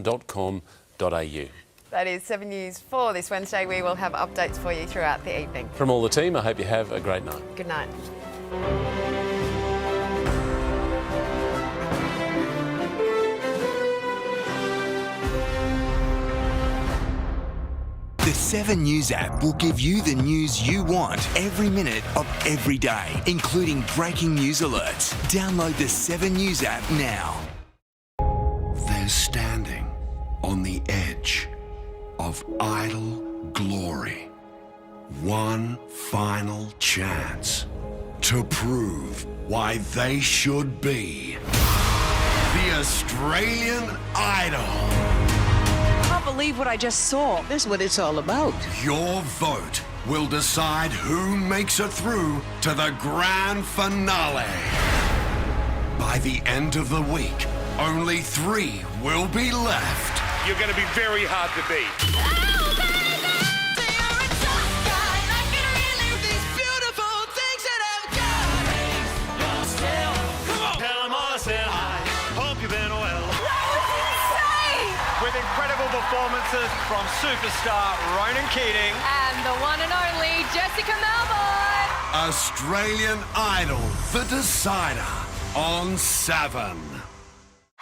7news7.com.au. That is 7 News for this Wednesday. We will have updates for you throughout the evening. From all the team, I hope you have a great night. Good night. The 7 News app will give you the news you want every minute of every day, including breaking news alerts. Download the 7 News app now. They're standing on the edge of idle glory. One final chance to prove why they should be the Australian Idol. I can't believe what I just saw. That's what it's all about. Your vote will decide who makes it through to the grand finale. By the end of the week, only 3 will be left. You're going to be very hard to beat. With incredible performances from superstar Ronan Keating And the one and only Jessica Melbourne. Australian Idol, the decider on 7.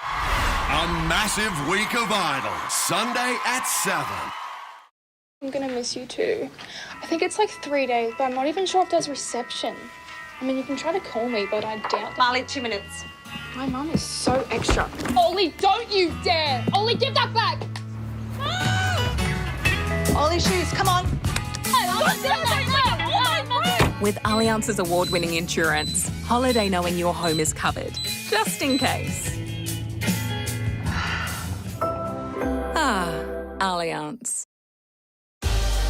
A massive week of Idol, Sunday at 7. I'm gonna miss you too. I think it's like 3 days, but I'm not even sure if there's reception. I mean, you can try to call me, but I doubt that. Marley, 2 minutes. My mum is so extra. Ollie, don't you dare! Ollie, give that back! Ollie shoes, come on. With Allianz's award-winning insurance, holiday knowing your home is covered, just in case. Allianz.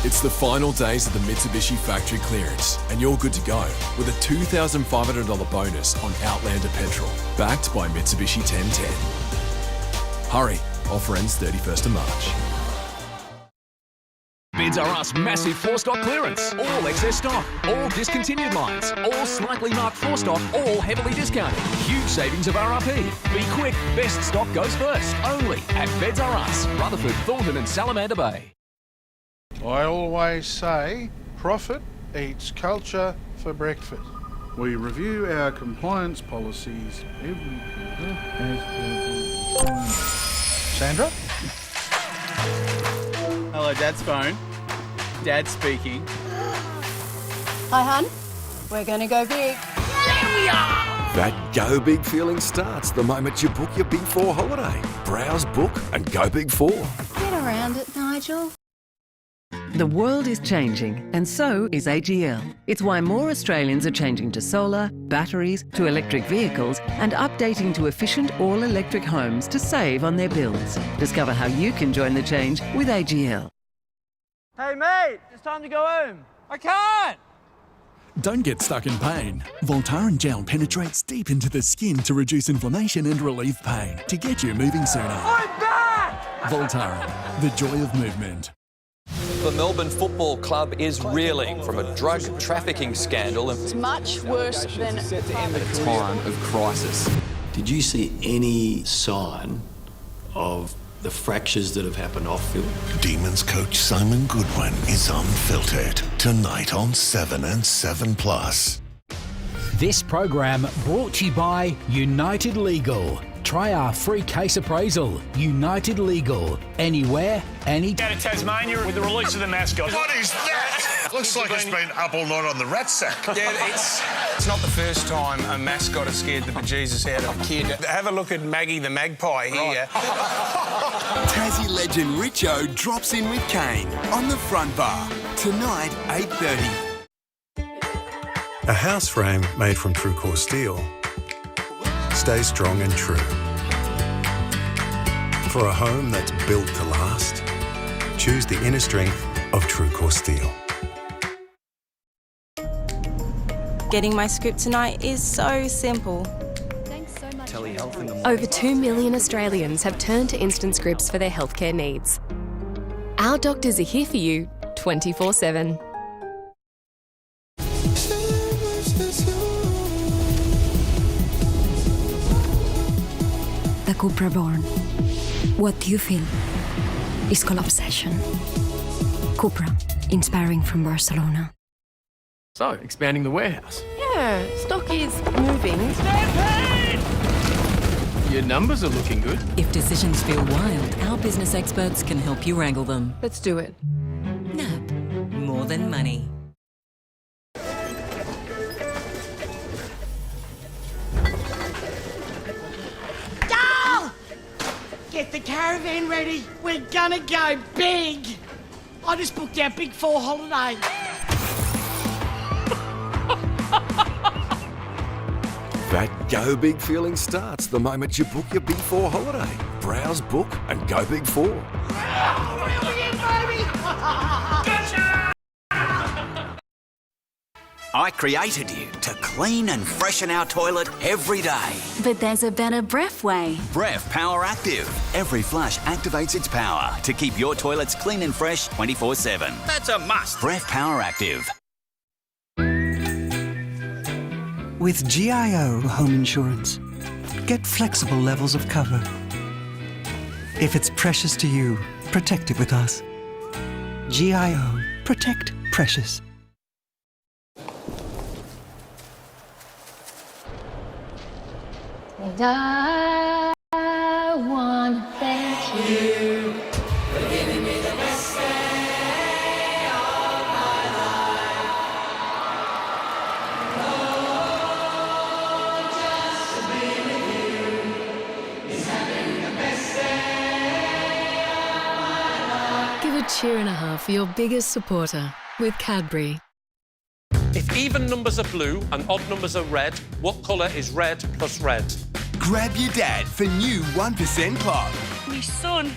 It's the final days of the Mitsubishi factory clearance, and you're good to go with a $2,500 bonus on Outlander petrol, backed by Mitsubishi 1010. Hurry, offer ends 31st of March. Bids Are Us massive 4-stock clearance. All excess stock, all discontinued lines, all slightly marked 4-stock, all heavily discounted. Huge savings of RRP. Be quick, best stock goes first. Only at Bids Are Us, Rutherford, Thornton and Salamander Bay. I always say profit eats culture for breakfast. We review our compliance policies every... Sandra? Hello, Dad's phone. Dad speaking. Hi, hun. We're going to go big. There we are! That go big feeling starts the moment you book your Big 4 holiday. Browse, book and go Big 4. Get around it, Nigel. The world is changing, and so is AGL. It's why more Australians are changing to solar, batteries, to electric vehicles, and updating to efficient all-electric homes to save on their bills. Discover how you can join the change with AGL. Hey mate, it's time to go home. I can't! Don't get stuck in pain. Voltaren gel penetrates deep into the skin to reduce inflammation and relieve pain to get you moving sooner. I'm back! Voltaren, the joy of movement. The Melbourne Football Club is reeling from a drug trafficking scandal. It's much worse than at a time of crisis. Did you see any sign of the fractures that have happened off-field? Demons coach Simon Goodwin is unfiltered tonight on 7 and 7+. This program brought to you by United Legal. Try our free case appraisal. United Legal. Anywhere, anytime. Out of Tasmania with the release of the mascot. What is that? Looks like it's been up all night on the rat sack. Yeah, it's not the first time a mascot has scared the bejesus out of a kid. Have a look at Maggie the magpie here. Tassie legend Richo drops in with Kane on the front bar. Tonight, 8:30. A house frame made from TrueCore steel stays strong and true. For a home that's built to last, choose the inner strength of TrueCore steel. Getting my script tonight is so simple. Over 2 million Australians have turned to instant scripts for their healthcare needs. Our doctors are here for you 24/7. The Cupra Born. What you feel is called obsession. Cupra, inspiring from Barcelona. So, expanding the warehouse. Yeah, stock is moving. Your numbers are looking good. If decisions feel wild, our business experts can help you wrangle them. Let's do it. NAB, more than money. Dal! Get the caravan ready. We're gonna go big. I just booked our Big 4 holiday. That Go Big feeling starts the moment you book your Big 4 holiday. Browse, book and go Big 4. I created you to clean and freshen our toilet every day. But there's a better Bref way. Bref Power Active. Every flush activates its power to keep your toilets clean and fresh 24/7. That's a must. Bref Power Active. With GIO Home Insurance, get flexible levels of cover. If it's precious to you, protect it with us. GIO. Protect precious. And I want to thank you for giving me the best day of my life. Lord, just to be with you is having the best day of my life. Give a cheer and a half for your biggest supporter with Cadbury. If even numbers are blue and odd numbers are red, what colour is red plus red? Grab your dad for new 1% Club. Me son. New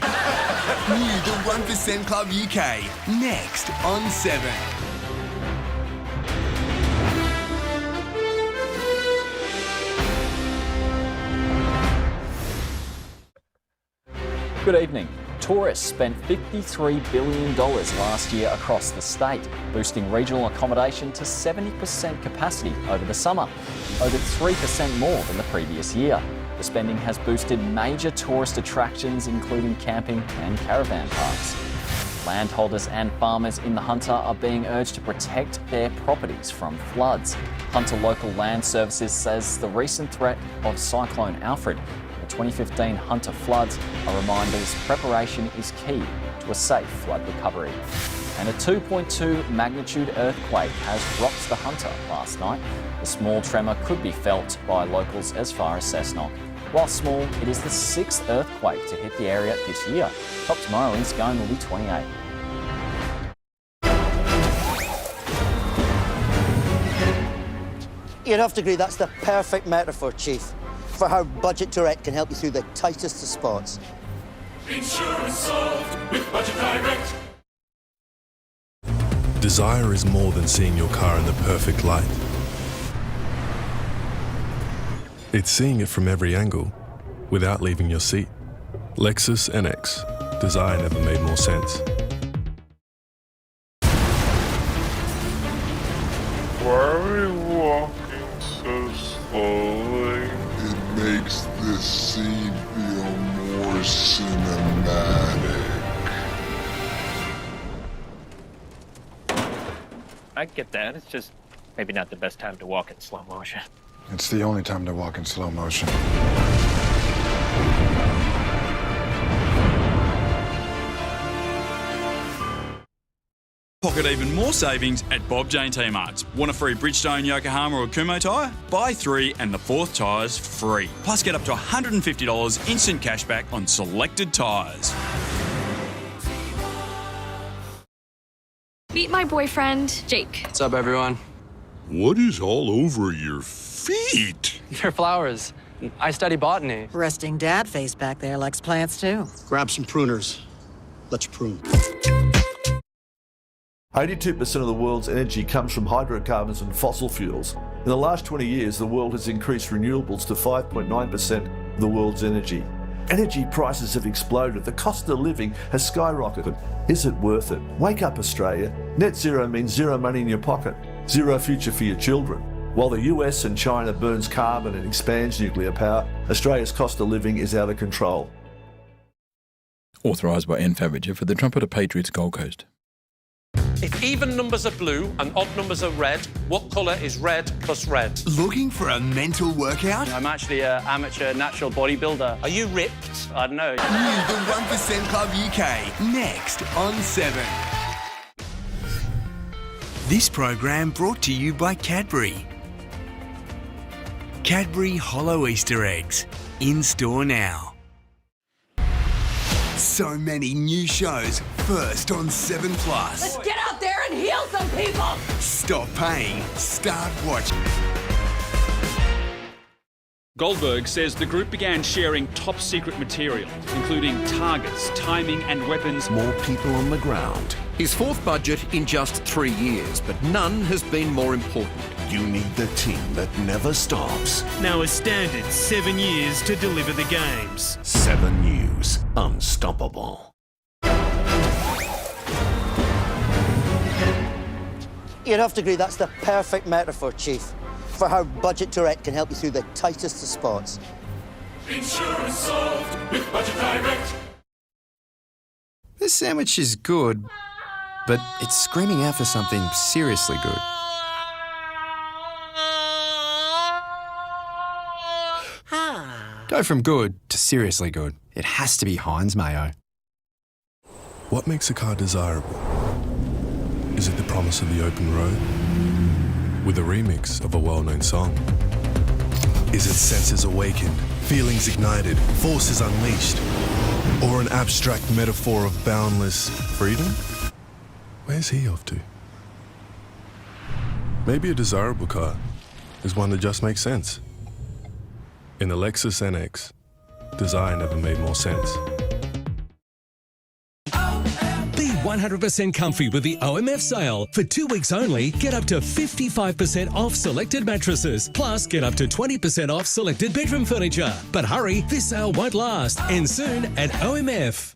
the 1% Club UK. Next on 7. Good evening. Tourists spent $53 billion last year across the state, boosting regional accommodation to 70% capacity over the summer, over 3% more than the previous year. The spending has boosted major tourist attractions, including camping and caravan parks. Landholders and farmers in the Hunter are being urged to protect their properties from floods. Hunter Local Land Services says the recent threat of Cyclone Alfred, the 2015 Hunter floods, are reminders preparation is key to a safe flood recovery. And a 2.2 magnitude earthquake has rocked the Hunter last night. The small tremor could be felt by locals as far as Cessnock. While small, it is the 6th earthquake to hit the area this year. Top tomorrow in Scone will be 28. You'd have to agree that's the perfect metaphor, Chief, for how Budget Direct can help you through the tightest of spots. Insurance solved with Budget Direct. Desire is more than seeing your car in the perfect light. It's seeing it from every angle, without leaving your seat. Lexus NX. Desire never made more sense. Why are we walking so slowly? It makes this scene feel more cinematic. I get that. It's just maybe not the best time to walk in slow motion. It's the only time to walk in slow motion. Pocket even more savings at Bob Jane T-Marts. Want a free Bridgestone, Yokohama or Kumo tyre? Buy 3 and the 4th tyre's free. Plus get up to $150 instant cashback on selected tyres. Meet my boyfriend, Jake. What's up, everyone? What is all over your feet? They're flowers. I study botany. Resting dad face back there likes plants too. Grab some pruners. Let's prune. 82% of the world's energy comes from hydrocarbons and fossil fuels. In the last 20 years, the world has increased renewables to 5.9% of the world's energy. Energy prices have exploded. The cost of living has skyrocketed. Is it worth it? Wake up, Australia. Net zero means zero money in your pocket, zero future for your children. While the US and China burns carbon and expands nuclear power, Australia's cost of living is out of control. Authorised by N. Fabrager for the Trumpeter Patriots Gold Coast. If even numbers are blue and odd numbers are red, what colour is red plus red? Looking for a mental workout? I'm actually an amateur natural bodybuilder. Are you ripped? I don't know. The 1% Club UK, next on 7. This program brought to you by Cadbury. Cadbury Hollow Easter Eggs, in store now. So many new shows, first on 7 Plus. Let's get out there and heal some people! Stop paying, start watching. Goldberg says the group began sharing top secret material, including targets, timing and weapons. More people on the ground. His fourth budget in just 3 years, but none has been more important. You need the team that never stops. Now a standard 7 years to deliver the games. 7 News. Unstoppable. You'd have to agree that's the perfect metaphor, Chief, for how Budget Direct can help you through the tightest of spots. Insurance solved with Budget Direct. This sandwich is good, but it's screaming out for something seriously good. Go from good to seriously good. It has to be Heinz mayo. What makes a car desirable? Is it the promise of the open road? With a remix of a well-known song? Is it senses awakened, feelings ignited, forces unleashed? Or an abstract metaphor of boundless freedom? Where's he off to? Maybe a desirable car is one that just makes sense. In the Lexus NX, design never made more sense. Be 100% comfy with the OMF sale. For 2 weeks only, get up to 55% off selected mattresses. Plus, get up to 20% off selected bedroom furniture. But hurry, this sale won't last. Ends soon at OMF.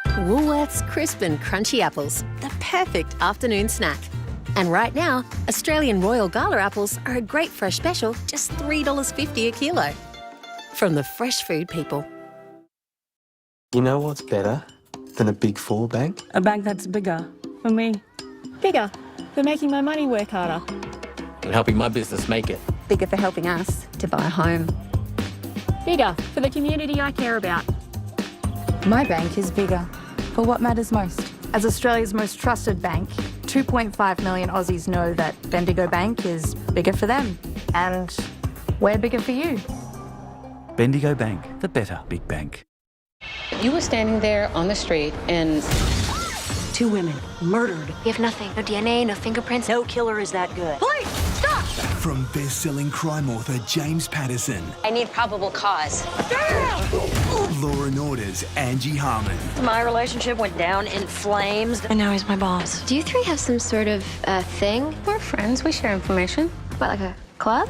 Woolworths Crisp and Crunchy Apples, the perfect afternoon snack. And right now, Australian Royal Gala apples are a great fresh special, just $3.50 a kilo. From the fresh food people. You know what's better than a Big Four bank? A bank that's bigger for me. Bigger for making my money work harder. And helping my business make it. Bigger for helping us to buy a home. Bigger for the community I care about. My bank is bigger for what matters most. As Australia's most trusted bank, 2.5 million Aussies know that Bendigo Bank is bigger for them. And we're bigger for you. Bendigo Bank, the better big bank. You were standing there on the street and 2 women murdered. You have nothing. No DNA, no fingerprints. No killer is that good. Police, stop! From best-selling crime author James Patterson. I need probable cause. Law and Order's Angie Harmon. My relationship went down in flames. And now he's my boss. Do you three have some sort of thing? we're friends. We share information. What, like a club?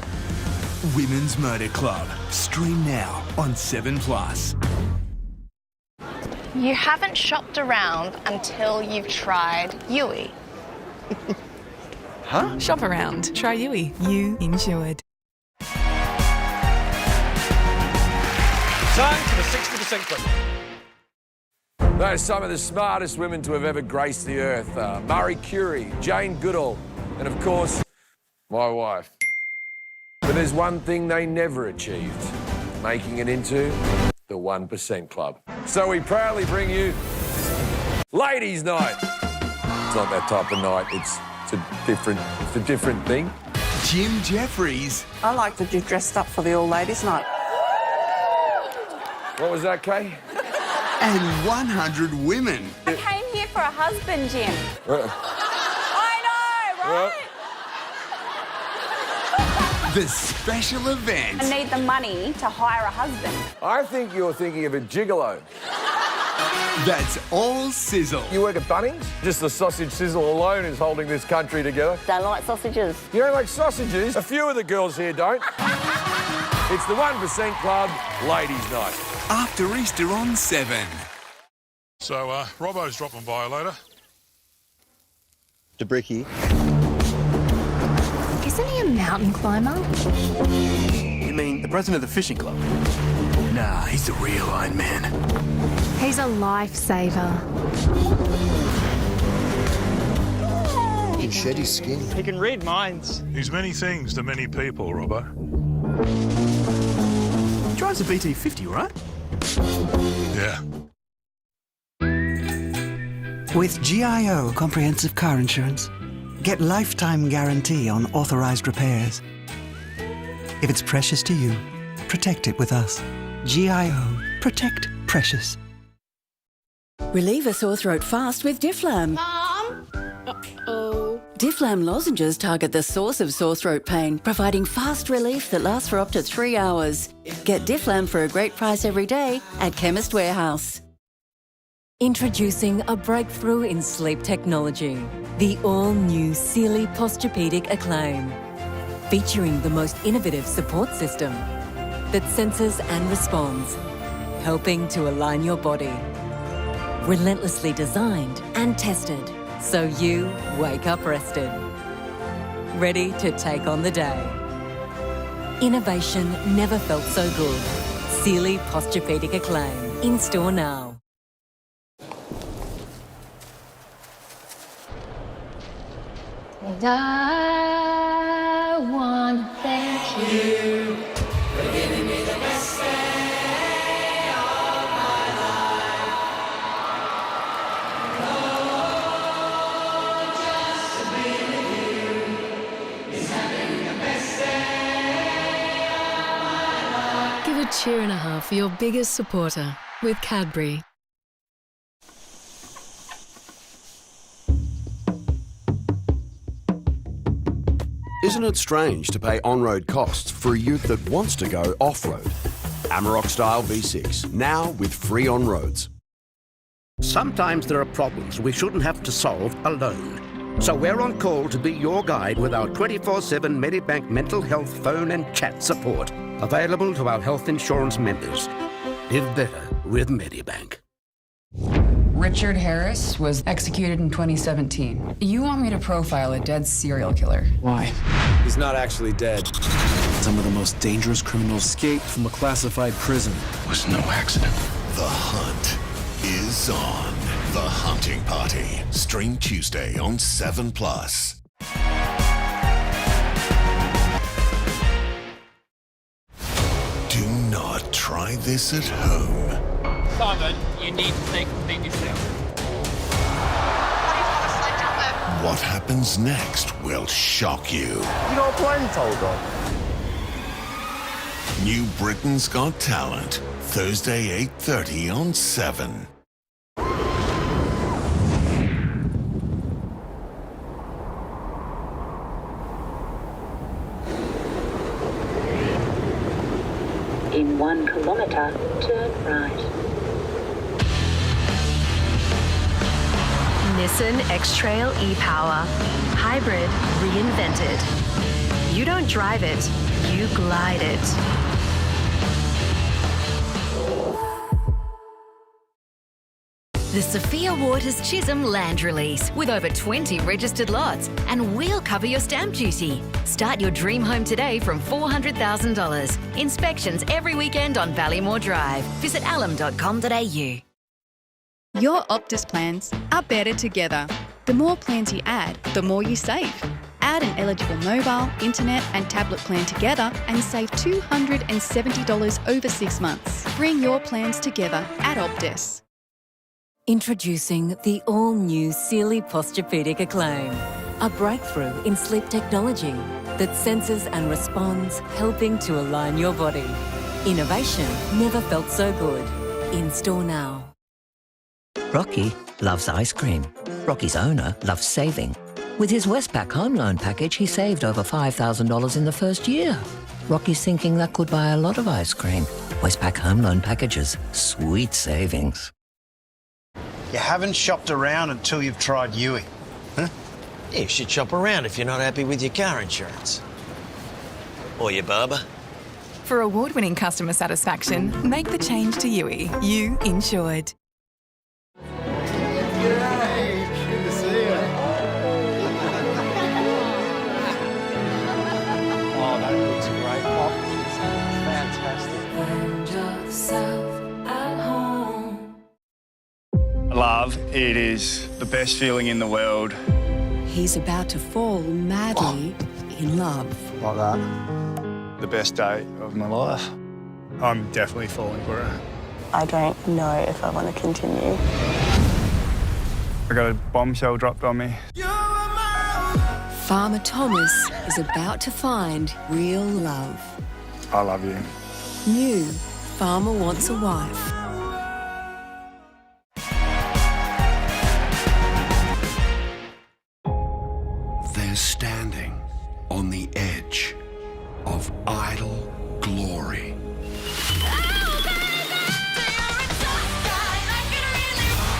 Women's Murder Club. Stream now on 7 Plus. You haven't shopped around until you've tried Yui. Huh? Shop around. Try Yui. You insured. Time to the 60% Club. They're some of the smartest women to have ever graced the earth. Marie Curie, Jane Goodall, and of course, my wife. But there's one thing they never achieved, making it into the 1% Club. So we proudly bring you Ladies' Night. It's not that type of night, it's a different thing. Jim Jeffries. I like that you've dressed up for the All Ladies' Night. What was that, Kay? And 100 women. I came here for a husband, Jim. I know, right? The special event. I need the money to hire a husband. I think you're thinking of a gigolo. That's all sizzle. You work at Bunnings? Just the sausage sizzle alone is holding this country together. Don't like sausages. You don't like sausages? A few of the girls here don't. It's the 1% Club Ladies' Night. After Easter on 7. So, Robbo's dropping by later. To Bricky. Isn't he a mountain climber? You mean the president of the fishing club? Nah, he's the real Iron Man. He's a lifesaver. He can shed his skin. He can read minds. He's many things to many people, Robbo. He drives a BT50, right? Yeah. With GIO Comprehensive Car Insurance, get lifetime guarantee on authorised repairs. If it's precious to you, protect it with us. GIO. Protect precious. Relieve a sore throat fast with Difflam. Mom? Uh-oh. Difflam lozenges target the source of sore throat pain, providing fast relief that lasts for up to 3 hours. Get Difflam for a great price every day at Chemist Warehouse. Introducing a breakthrough in sleep technology, the all-new Sealy Posturepedic Acclaim, featuring the most innovative support system that senses and responds, helping to align your body. Relentlessly designed and tested, so you wake up rested, ready to take on the day. Innovation never felt so good. Sealy Posturepedic Acclaim, in store now. And I want to thank you for giving me the best day of my life. Oh, just to be with you is having the best day of my life. Give a cheer and a half for your biggest supporter with Cadbury. Isn't it strange to pay on-road costs for a ute that wants to go off-road? Amarok Style V6, now with free on-roads. Sometimes there are problems we shouldn't have to solve alone. So we're on call to be your guide with our 24/7 Medibank mental health phone and chat support, available to our health insurance members. Live better with Medibank. Richard Harris was executed in 2017. You want me to profile a dead serial killer? Why? He's not actually dead. Some of the most dangerous criminals escaped from a classified prison. It was no accident. The hunt is on. The Hunting Party. Stream Tuesday on 7+. Do not try this at home. Simon, you need to think yourself. What happens next will shock you. You got a blindfold on? New Britain's Got Talent. Thursday, 8:30 on 7. In 1 kilometre, turn right. Nissan X-Trail e-Power. Hybrid reinvented. You don't drive it, you glide it. The Sophia Waters Chisholm Land Release with over 20 registered lots, and we'll cover your stamp duty. Start your dream home today from $400,000. Inspections every weekend on Ballymore Drive. Visit alum.com.au. Your Optus plans are better together. The more plans you add, the more you save. Add an eligible mobile, internet and tablet plan together and save $270 over 6 months. Bring your plans together at Optus. Introducing the all-new Sealy Posturepedic Acclaim, a breakthrough in sleep technology that senses and responds, helping to align your body. Innovation never felt so good. In store now. Rocky loves ice cream. Rocky's owner loves saving. With his Westpac home loan package, he saved over $5,000 in the first year. Rocky's thinking that could buy a lot of ice cream. Westpac home loan packages. Sweet savings. You haven't shopped around until you've tried Yui. Huh? Yeah, you should shop around if you're not happy with your car insurance. Or your barber. For award-winning customer satisfaction, make the change to Yui. You insured. G'day. Good to see you. Oh, that looks great. Oh, fantastic. Love, it is the best feeling in the world. He's about to fall madly in love. Like that. The best day of my life. I'm definitely falling for her. I don't know if I want to continue. I got a bombshell dropped on me. Farmer Thomas is about to find real love. I love you. New Farmer Wants a Wife. They're standing on the edge of idle glory.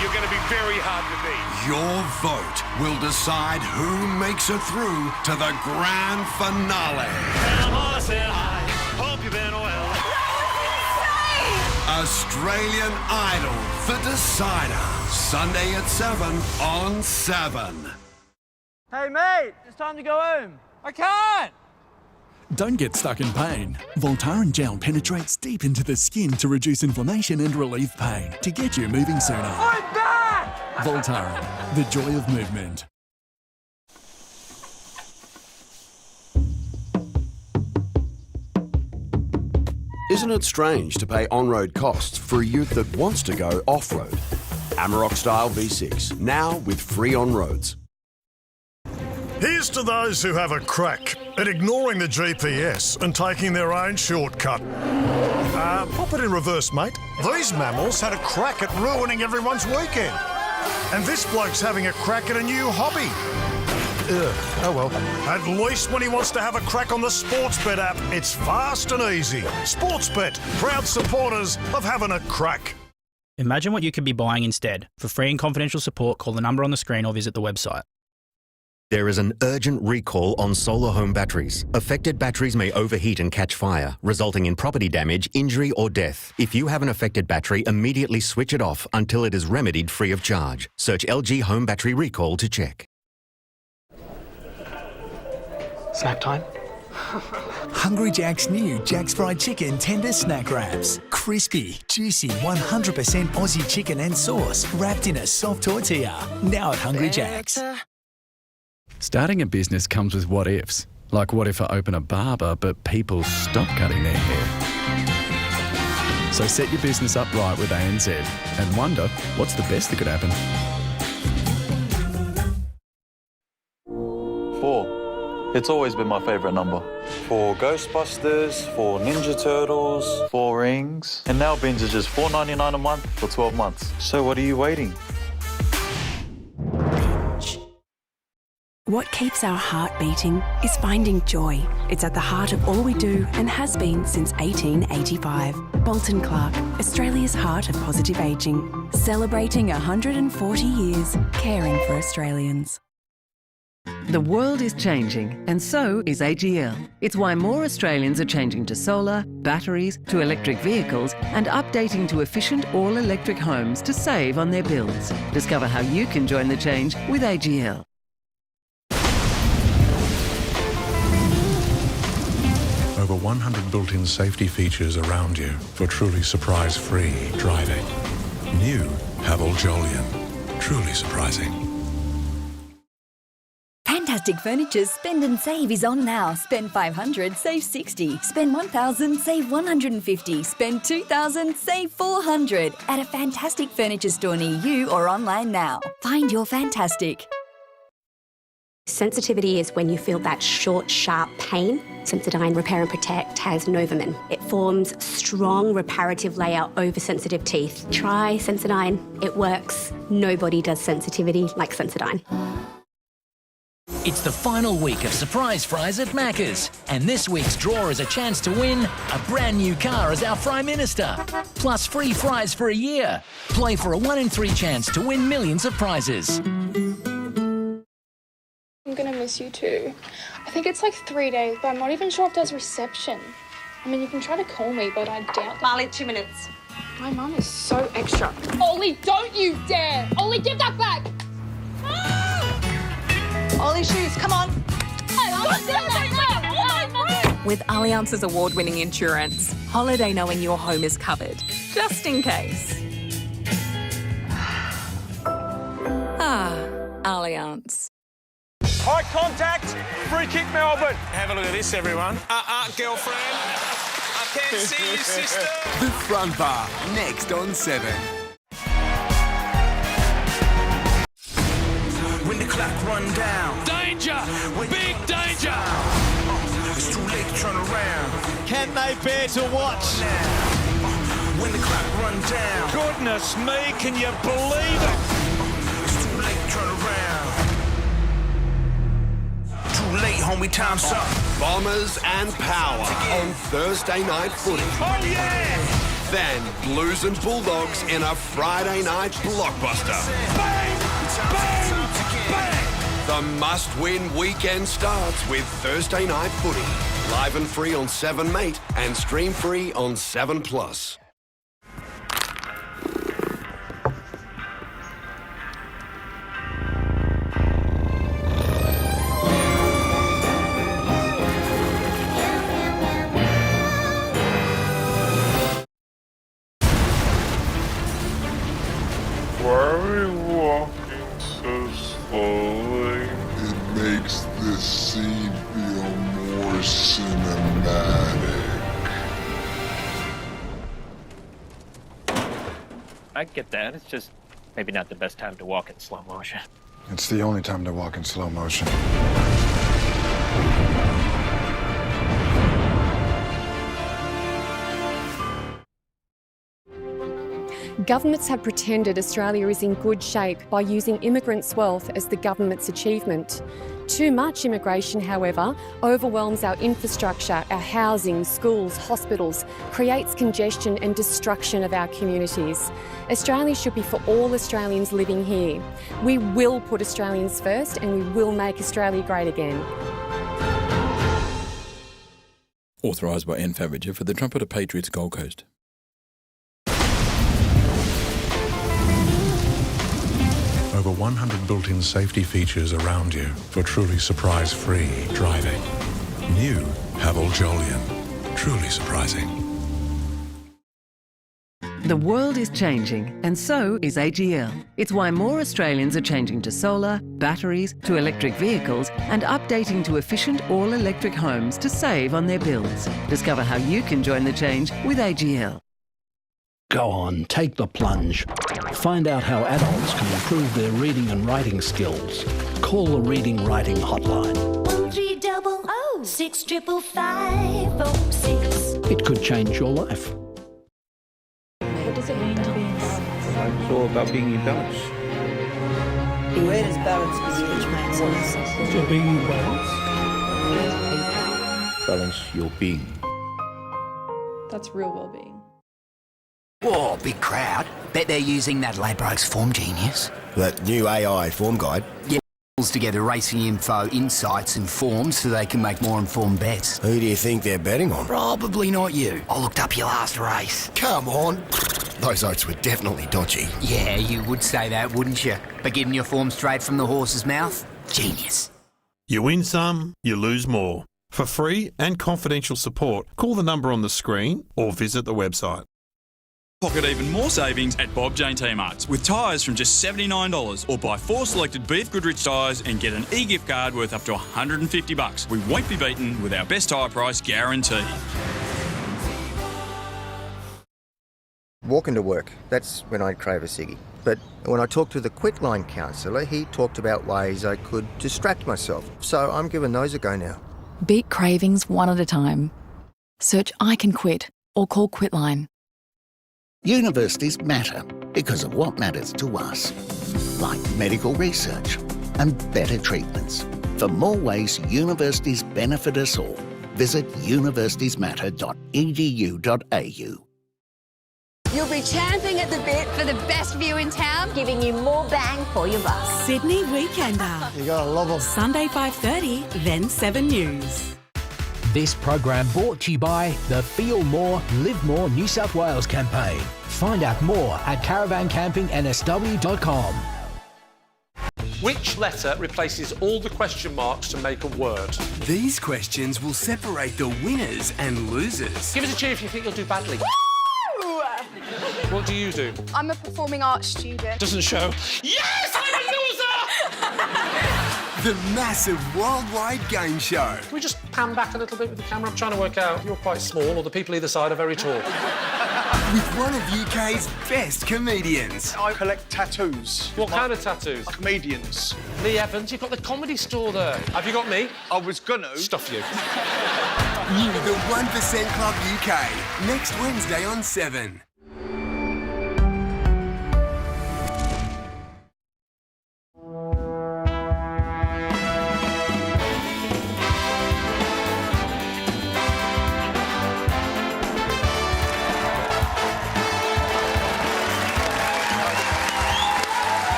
You're going to be very hard to beat. Your vote will decide who makes it through to the grand finale. Hope you've been well. Australian Idol The Decider. Sunday at 7 on 7. Hey, mate, it's time to go home. I can't. Don't get stuck in pain. Voltaren gel penetrates deep into the skin to reduce inflammation and relieve pain to get you moving sooner. I'm back! Voltaren, the joy of movement. Isn't it strange to pay on-road costs for a ute that wants to go off-road? Amarok Style V6, now with free on-roads. Here's to those who have a crack at ignoring the GPS and taking their own shortcut. Pop it in reverse, mate. These mammals had a crack at ruining everyone's weekend. And this bloke's having a crack at a new hobby. Oh well. At least when he wants to have a crack on the Sportsbet app, it's fast and easy. Sportsbet, proud supporters of having a crack. Imagine what you could be buying instead. For free and confidential support, call the number on the screen or visit the website. There is an urgent recall on solar home batteries. Affected batteries may overheat and catch fire, resulting in property damage, injury or death. If you have an affected battery, immediately switch it off until it is remedied free of charge. Search LG Home Battery Recall to check. Snack time? Hungry Jack's new Jack's Fried Chicken Tender Snack Wraps. Crispy, juicy, 100% Aussie chicken and sauce wrapped in a soft tortilla. Now at Hungry Jack's. Starting a business comes with what ifs. Like what if I open a barber but people stop cutting their hair? So set your business up right with ANZ and wonder what's the best that could happen. 4. It's always been my favourite number. 4 Ghostbusters, 4 Ninja Turtles, 4 rings. And now Binge is just $4.99 a month for 12 months. So what are you waiting? What keeps our heart beating is finding joy. It's at the heart of all we do and has been since 1885. Bolton Clark, Australia's heart of positive ageing. Celebrating 140 years, caring for Australians. The world is changing, and so is AGL. It's why more Australians are changing to solar, batteries, to electric vehicles, and updating to efficient all-electric homes to save on their bills. Discover how you can join the change with AGL. Over 100 built-in safety features around you for truly surprise-free driving. New Haval Jolyon. Truly surprising. Fantastic Furniture's Spend and Save is on now. Spend $500, save $60. Spend $1,000, save $150. Spend $2,000, save $400. At a Fantastic Furniture store near you or online now. Find your Fantastic. Sensitivity is when you feel that short, sharp pain. Sensodyne Repair and Protect has Novamin. It forms strong reparative layer over sensitive teeth. Try Sensodyne. It works. Nobody does sensitivity like Sensodyne. It's the final week of Surprise Fries at Macca's, and this week's draw is a chance to win a brand new car as our Prime Minister, plus free fries for a year. Play for a 1 in 3 chance to win millions of prizes. I'm gonna miss you too. I think it's like 3 days, but I'm not even sure if there's reception. I mean, you can try to call me, but I doubt that. Marley, 2 minutes. My mum is so extra. Ollie, don't you dare! Ollie, give that back! Ollie shoes, come on. With Allianz's award-winning insurance, holiday knowing your home is covered, just in case. Allianz. High contact, free kick Melbourne. Have a look at this, everyone. Girlfriend. I can't see you, sister. The Front Bar, next on 7. When the clock run down. Danger! Big danger! It's too late to turn around. Can they bear to watch? When the clock run down. Goodness me, can you believe it? It's too late to turn around. Too late, homie, time's up. Bombers and Power on Thursday night footy. Oh yeah! Then Blues and Bulldogs in a Friday night blockbuster. Bang! Bang! Bang! The must-win weekend starts with Thursday night footy. Live and free on 7 Mate and stream free on 7 Plus. Why are we walking so slowly? It makes this scene feel more cinematic. I get that. It's just maybe not the best time to walk in slow motion. It's the only time to walk in slow motion. Governments have pretended Australia is in good shape by using immigrants' wealth as the government's achievement. Too much immigration, however, overwhelms our infrastructure, our housing, schools, hospitals, creates congestion and destruction of our communities. Australia should be for all Australians living here. We will put Australians first and we will make Australia great again. Authorised by Anne Fabrager for the Trumpeter Patriots Gold Coast. Over 100 built-in safety features around you for truly surprise-free driving. New Haval Jolyon. Truly surprising. The world is changing, and so is AGL. It's why more Australians are changing to solar, batteries, to electric vehicles, and updating to efficient all-electric homes to save on their bills. Discover how you can join the change with AGL. Go on, take the plunge. Find out how adults can improve their reading and writing skills. Call the Reading Writing Hotline. 1300 655 06. It could change your life. What does it mean to be in balance? It's all about being in balance. Where does balance begin? Which makes sense. It's your being in balance. Balance your being. That's real well-being. Whoa, big crowd. Bet they're using that Ladbrokes Form Genius. That new AI form guide? Yeah, pulls together racing info, insights and forms so they can make more informed bets. Who do you think they're betting on? Probably not you. I looked up your last race. Come on. Those oats were definitely dodgy. Yeah, you would say that, wouldn't you? But getting your form straight from the horse's mouth? Genius. You win some, you lose more. For free and confidential support, call the number on the screen or visit the website. Pocket even more savings at Bob Jane T-Marts with tyres from just $79, or buy 4 selected Beef Goodrich tyres and get an e-gift card worth up to $150. We won't be beaten with our best tyre price guarantee. Walking to work, that's when I'd crave a ciggy. But when I talked to the Quitline counsellor, he talked about ways I could distract myself. So I'm giving those a go now. Beat cravings one at a time. Search I Can Quit or call Quitline. Universities matter because of what matters to us, like medical research and better treatments. For more ways universities benefit us all, visit universitiesmatter.edu.au. You'll be champing at the bit for the best view in town, giving you more bang for your buck. Sydney Weekender. You gotta love them. Sunday 5:30, then 7 News. This program brought to you by the Feel More, Live More New South Wales campaign. Find out more at caravancampingnsw.com. Which letter replaces all the question marks to make a word? These questions will separate the winners and losers. Give us a cheer if you think you'll do badly. What do you do? I'm a performing arts student. Doesn't show. Yes, I'm a loser! The massive worldwide game show. Can we just pan back a little bit with the camera? I'm trying to work out if you're quite small or the people either side are very tall. With one of UK's best comedians. I collect tattoos. What kind of tattoos? Comedians. Lee Evans, you've got the comedy store there. Have you got me? I was gonna. Stuff you. New The 1% Club UK. Next Wednesday on 7.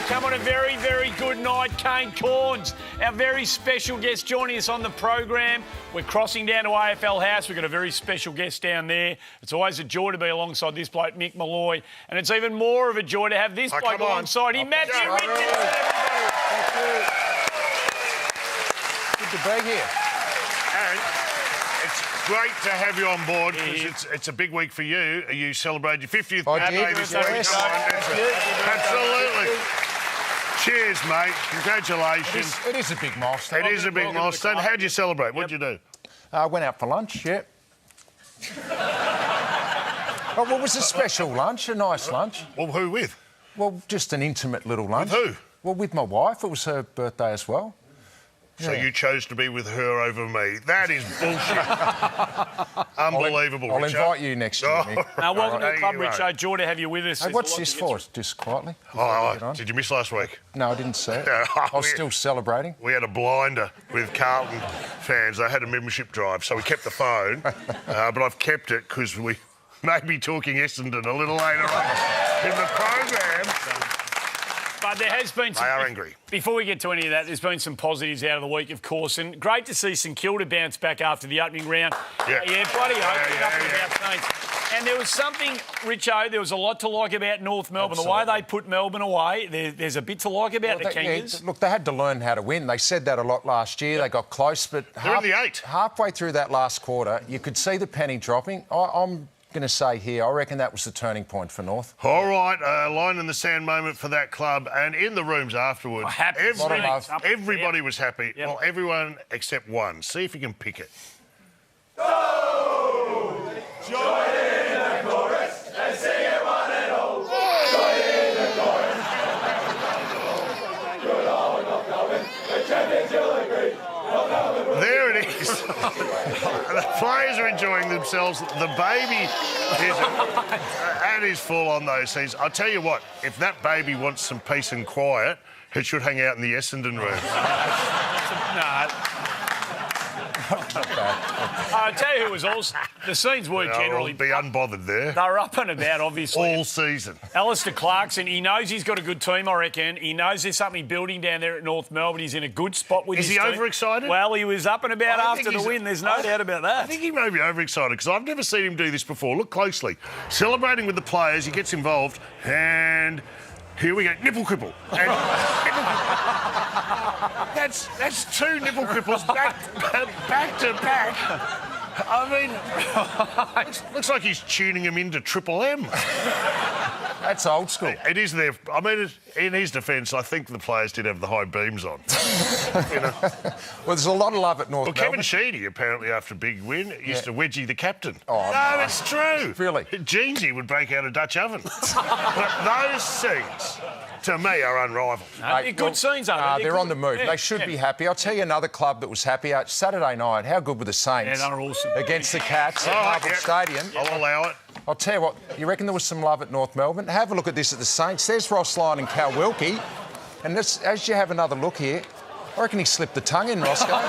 Come on, a very, very good night, Kane Corns, our very special guest joining us on the program. We're crossing down to AFL House. We've got a very special guest down there. It's always a joy to be alongside this bloke, Mick Malloy, and it's even more of a joy to have this bloke alongside him, Matthew Richardson. Thank you. Good to be here. And it's great to have you on board because it's a big week for you. You celebrated your 50th birthday this week. Absolutely. Cheers, mate. Congratulations. It is a big milestone. It is a big milestone. How'd you celebrate? What'd you do? I went out for lunch, yeah. Oh, well, it was a special lunch, a nice lunch. Well, who with? Well, just an intimate little lunch. With who? Well, with my wife. It was her birthday as well. So you chose to be with her over me. That is bullshit. Unbelievable, I'll Richard. invite you next year, Nick. Welcome to the club, Richard. Joy to have you with us. Hey, what's this for? Just quietly. Oh, did you miss last week? No, I didn't see it. I was still celebrating. We had a blinder with Carlton fans. They had a membership drive, so we kept the phone. But I've kept it because we may be talking Essendon a little later on in the program. But there has been some... They are angry. Before we get to any of that, there's been some positives out of the week, of course, and great to see St Kilda bounce back after the opening round. Yeah, bloody hope. And there was something, Richo, there was a lot to like about North Melbourne. Absolutely. The way they put Melbourne away, there's a bit to like about the Kingers. Look, they had to learn how to win. They said that a lot last year. They got close, but they're in the 8. Halfway through that last quarter, you could see the penny dropping. I'm going to say here, I reckon that was the turning point for North. All right, line in the sand moment for that club. And in the rooms afterwards, everybody was happy. Yep. Well, everyone except one. See if you can pick it. Go! Join in the chorus and sing it one and all. Join in the chorus. Good old North Melbourne, the champions you'll agree. There it is. The players are enjoying themselves. The baby is full on those scenes. I'll tell you what, if that baby wants some peace and quiet, it should hang out in the Essendon room. I'll tell you who was also... The scenes were generally... Be unbothered there. They were up and about, obviously. All season. Alistair Clarkson, he knows he's got a good team, I reckon. He knows there's something building down there at North Melbourne. He's in a good spot with his team. Is he overexcited? Well, he was up and about after the win. There's no doubt about that. I think he may be overexcited because I've never seen him do this before. Look closely. Celebrating with the players, he gets involved and... Here we go, nipple cripple. And that's 2 nipple cripples back to back. I mean, looks like he's tuning him into Triple M. That's old school. It is there. I mean, in his defence, I think the players did have the high beams on. You know? Well, there's a lot of love at North Melbourne. Kevin Sheedy, apparently, after a big win, used to wedgie the captain. Oh, no, it's true. Really? Jeansy would break out a Dutch oven. But those scenes, to me, are unrivaled. Good scenes, aren't they? They're on the move. They should be happy. I'll tell you another club that was happy. Saturday night, how good were the Saints? Yeah, they're awesome. Against the Cats at Marvel Stadium. I'll allow it. I'll tell you what, you reckon there was some love at North Melbourne? Have a look at this at the Saints. There's Ross Lyon and Cal Wilkie. And this, as you have another look here, I reckon he slipped the tongue in, Roscoe.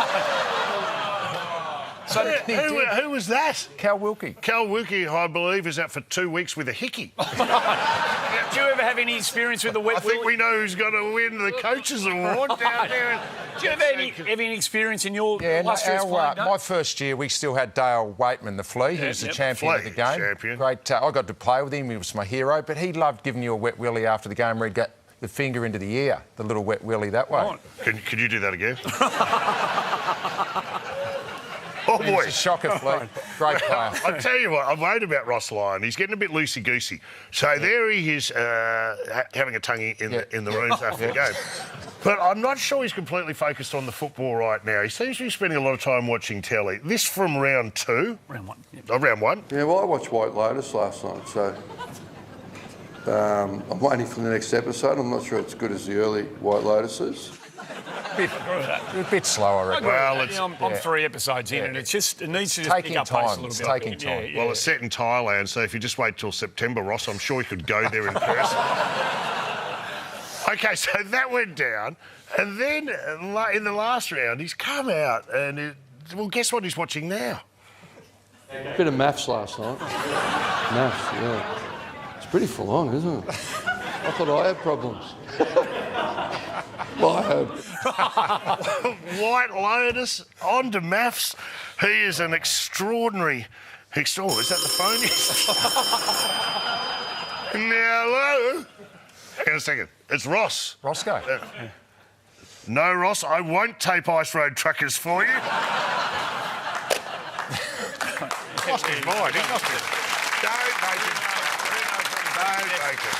So who was that? Cal Wilkie. Cal Wilkie, I believe, is out for 2 weeks with a hickey. Do you ever have any experience with the wet willy? I think we know who's going to win the Coaches Award down there. Do you have any experience in your illustrious playing days? My first year, we still had Dale Waitman, the Flea, who was the champion of the game. Champion. Great. I got to play with him. He was my hero. But he loved giving you a wet willy after the game where he'd get the finger into the ear, the little wet willy that way. Could you do that again? Oh, boy. He's a shocker, Fleet. Great player. I'll tell you what, I'm worried about Ross Lyon. He's getting a bit loosey-goosey. So there he is having a tonguey in the rooms after the game. But I'm not sure he's completely focused on the football right now. He seems to be spending a lot of time watching telly. This from round 2. Round 1. Oh, round 1? Yeah, well, I watched White Lotus last night, so I'm waiting for the next episode. I'm not sure it's as good as the early White Lotuses. A bit slower. Well, I'm 3 episodes in, and it needs to just pick up pace a little bit. It's taking time. Yeah. Well, it's set in Thailand, so if you just wait till September, Ross, I'm sure you could go there in person. OK, so that went down, and then in the last round, he's come out and... well, guess what he's watching now? A bit of maths last night. Maths, yeah. It's pretty full on, isn't it? I thought I had problems. Well, I had. White Lotus, on to maths. He is an extraordinary... is that the phone? Now, hello? Hang on a second. It's Ross. Roscoe. No, Ross, I won't tape Ice Road Truckers for you. Lost his mind. He lost it. Don't make it. Don't make it.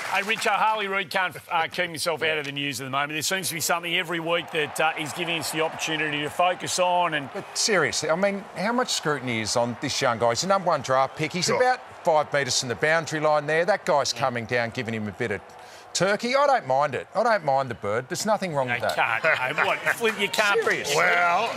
Hey, Richo, Harley Reid can't keep himself out of the news at the moment. There seems to be something every week that he's giving us the opportunity to focus on. But seriously, I mean, how much scrutiny is on this young guy? He's the #1 draft pick. He's about 5 metres from the boundary line there. That guy's coming down, giving him a bit of turkey. I don't mind it. I don't mind the bird. There's nothing wrong with that. You can't. Seriously. Well,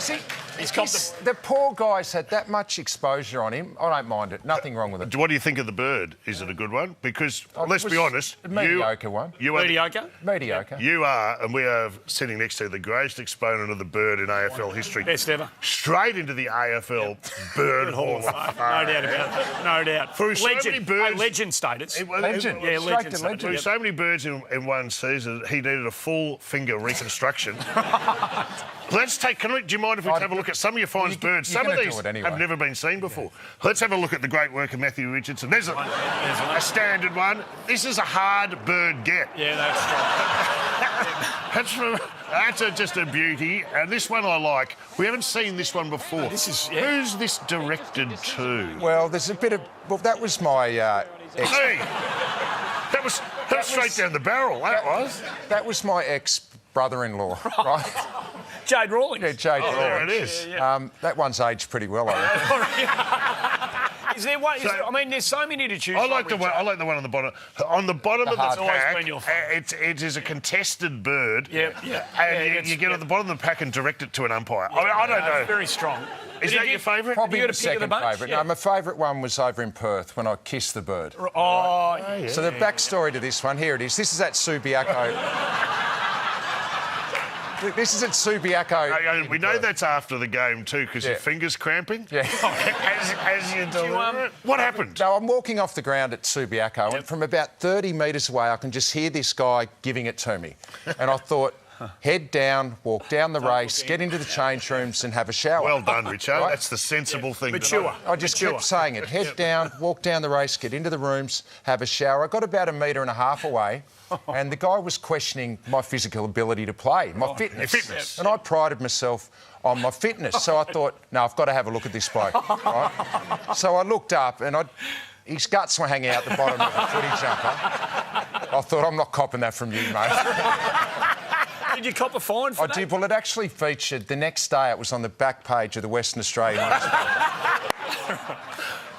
the poor guy's had that much exposure on him. I don't mind it. Nothing wrong with it. What do you think of the bird? Is it a good one? Because, let's be honest... A mediocre one. Mediocre? Mediocre. You are, and we are sitting next to the greatest exponent of the bird in AFL history. Best ever. Straight into the AFL bird hall of fame. No doubt about it. No doubt. Through so many birds... legend status. Legend. Yeah, legend status. Through so many birds in one season, he needed a full finger reconstruction. Let's take... do you mind if we have a look at some of your finest birds? Some of these have never been seen before. Let's have a look at the great work of Matthew Richardson. There's a standard one. This is a hard bird get. Yeah, that's right. That's just a beauty. And this one I like. We haven't seen this one before. Who's this directed to? Well, there's a bit of... Well, that was my... Hey! That was straight down the barrel, that was. That was my ex-brother-in-law, right? Jade Rawlings. Yeah, Jade Rawlings. There it is. That one's aged pretty well, I reckon. Is there one? I mean, there's so many to choose from. I like the one on the bottom. On the bottom of the pack, it is a contested bird. And you get on the bottom of the pack and direct it to an umpire. I don't know. Very strong. Is that your favourite? Probably the second favourite. No, my favourite one was over in Perth when I kissed the bird. Oh, yeah. So the backstory to this one, here it is. This is at Subiaco. This is at Subiaco. We know that's after the game too, because your finger's cramping. Yeah. as you do it. What happened? No, I'm walking off the ground at Subiaco, and from about 30 metres away, I can just hear this guy giving it to me. And I thought, head down, walk down the race, get into the change rooms and have a shower. Well done, Richard. Right? That's the sensible thing to do. I just kept saying it. Head down, walk down the race, get into the rooms, have a shower. I got about 1.5 metres away, and the guy was questioning my physical ability to play, my fitness. And I prided myself on my fitness. So I thought, no, I've got to have a look at this bloke. Right? So I looked up and his guts were hanging out the bottom of the footy jumper. I thought, I'm not copping that from you, mate. Did you cop a fine for that? I did. Well, it actually featured... The next day, it was on the back page of the Western Australian.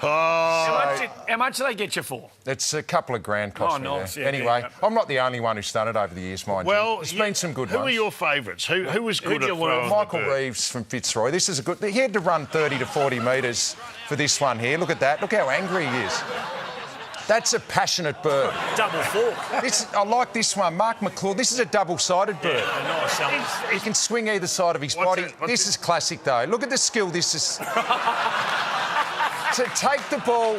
How much do they get you for? It's a couple of grand cost me nice. there. Anyway, I'm not the only one who's done it over the years, mind you. There's been some good ones. Who are your favourites? Who was good at throwing Michael Reeves from Fitzroy. This is a good... He had to run 30 to 40 metres for this one here. Look at that. Look how angry he is. That's a passionate bird. Double fork. I like this one. Mark McClure. This is a double-sided bird. Nice. He can swing either side of his body. This is classic, though. Look at the skill this is... To take the ball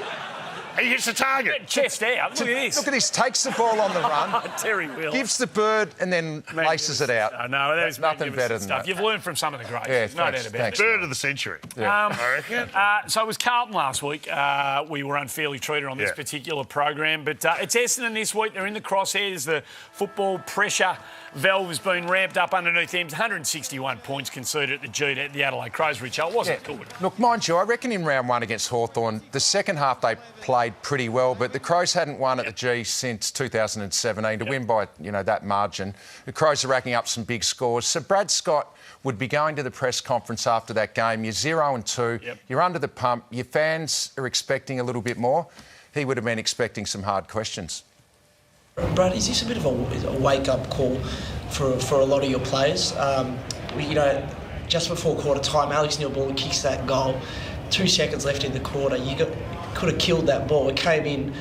He hits the target. Chest out. Look at this. Look at this. Takes the ball on the run. Terry Will. Gives the bird and then laces it out. No, there's nothing better than stuff. that. You've learned from some of the greats. Yeah, no doubt about it. Bird of the century. I reckon. So it was Carlton last week. We were unfairly treated on this particular program, but it's Essendon this week. They're in the crosshairs. The football pressure valve has been ramped up underneath them. 161 points conceded at the G at the Adelaide Crows, Richard. It wasn't good. Look, mind you, I reckon in round one against Hawthorn, the second half they played pretty well, but the Crows hadn't won at the G since 2017 to win by, that margin. The Crows are racking up some big scores. So Brad Scott would be going to the press conference after that game. You're 0-2. You're under the pump. Your fans are expecting a little bit more. He would have been expecting some hard questions. Brad, is this a bit of a wake-up call for a lot of your players? Just before quarter time, Alex Neil-Bullen kicks that goal. 2 seconds left in the quarter. You could have killed that ball. It came in